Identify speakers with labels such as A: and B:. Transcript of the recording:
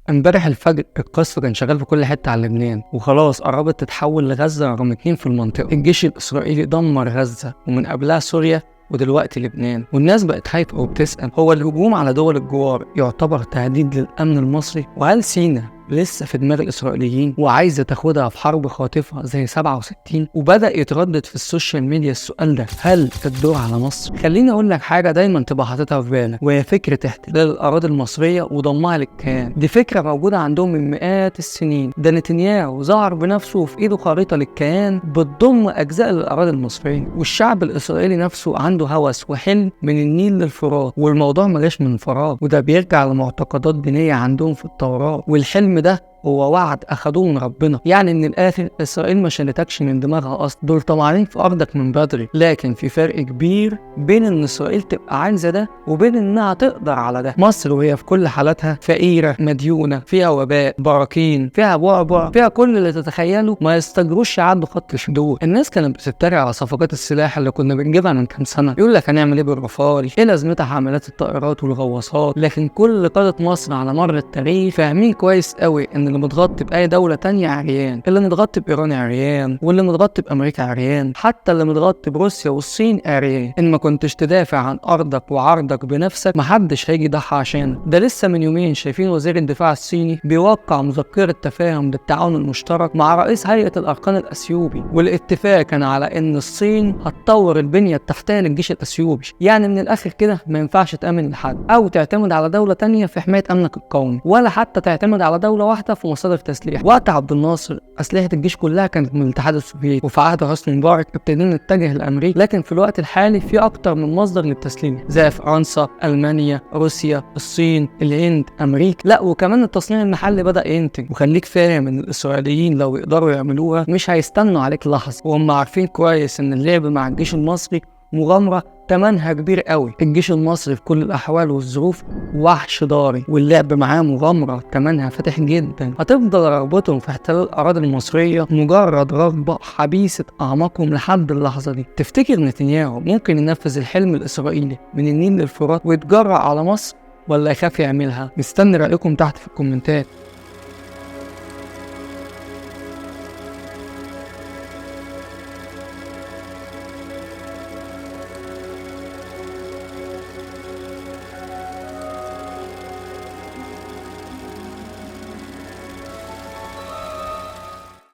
A: امبارح الفجر القصف كان شغال في كل حته على لبنان، وخلاص قربت تتحول لغزه رقم 2 في المنطقه. الجيش الاسرائيلي دمر غزه، ومن قبلها سوريا، ودلوقتي لبنان. والناس بقت خايفه وبتسال، هو الهجوم على دول الجوار يعتبر تهديد للامن المصري؟ وهل سيناء لسه في دماغ الإسرائيليين وعايزة تاخدها في حرب خاطفة زي 67؟ وبدأ يتردد في السوشيال ميديا السؤال ده، هل الدور على مصر؟ خليني أقول لك حاجة دايما تبقى حاططها في بالك، وهي فكرة احتلال الأراضي المصرية وضمها للكيان. دي فكرة موجودة عندهم من مئات السنين. ده نتنياهو ظهر بنفسه وفي إيده خريطة للكيان بتضم أجزاء للأراضي المصرية. والشعب الإسرائيلي نفسه عنده هوس وحلم من النيل للفرات، والموضوع مجاش من فراغ، وده بيرجع لمعتقدات دينية عندهم في التوراة. والحلم ده هو وعد اخدوه من ربنا. يعني من الاخر اسرائيل ما شالتكش من دماغها اصلا، دول طمعانين في ارضك من بدري. لكن في فرق كبير بين ان اسرائيل تبقى عايزه ده وبين انها تقدر على ده. مصر وهي في كل حالاتها فقيره مديونه، فيها وباء، براكين، فيها بعبع، فيها كل اللي تتخيله، ما يستجروش يعدوا خط الحدود. الناس كانت بتتريق على صفقات السلاح اللي كنا بنجيبها من كام سنه، يقول لك هنعمل ايه بالرافال، ايه لازمتها حملات الطائرات والغواصات. لكن كل قاده مصر على مر التاريخ فاهمين كويس قوي ان اللي متغطي بأي دولة تانية عريان، اللي متغطي بإيران عريان، واللي متغطي بأمريكا عريان، حتى اللي متغطي بروسيا والصين عريان. إن ما كنتش تدافع عن أرضك وعرضك بنفسك محدش هيجي يضحي عشانك. ده لسه من يومين شايفين وزير الدفاع الصيني بيوقع مذكرة تفاهم للتعاون المشترك مع رئيس هيئة الأركان الأثيوبي، والاتفاق كان على إن الصين هتطور البنية التحتية للجيش الأثيوبي. يعني من الآخر كده ما ينفعش تأمن لحد أو تعتمد على دولة تانية في حماية أمنك القومي، ولا حتى تعتمد على دولة واحدة في مصادر تسليح. وقت عبد الناصر اسلحه الجيش كلها كانت من الاتحاد السوفيتي، وفي عهد حسني مبارك ابتدينا نتجه لامريكا. لكن في الوقت الحالي في اكتر من مصدر للتسليح، زي فرنسا، المانيا، روسيا، الصين، الهند، امريكا. لا وكمان التصنيع المحلي بدا ينتج. وخليك فاهم ان الاسرائيليين لو يقدروا يعملوها مش هيستنوا عليك لحظه، وهم عارفين كويس ان اللعب مع الجيش المصري مغامرة تمنها كبير قوي. الجيش المصري في كل الأحوال والظروف وحش ضاري، واللعب معاه مغامرة تمنها فاتح جدا. هتفضل رغبتهم في احتلال الأراضي المصرية مجرد رغبة حبيسة أعماقهم لحد اللحظة دي. تفتكر نتنياهو ممكن ينفذ الحلم الإسرائيلي من النيل للفرات ويتجرأ على مصر، ولا يخاف يعملها؟ مستني رأيكم تحت في الكومنتات.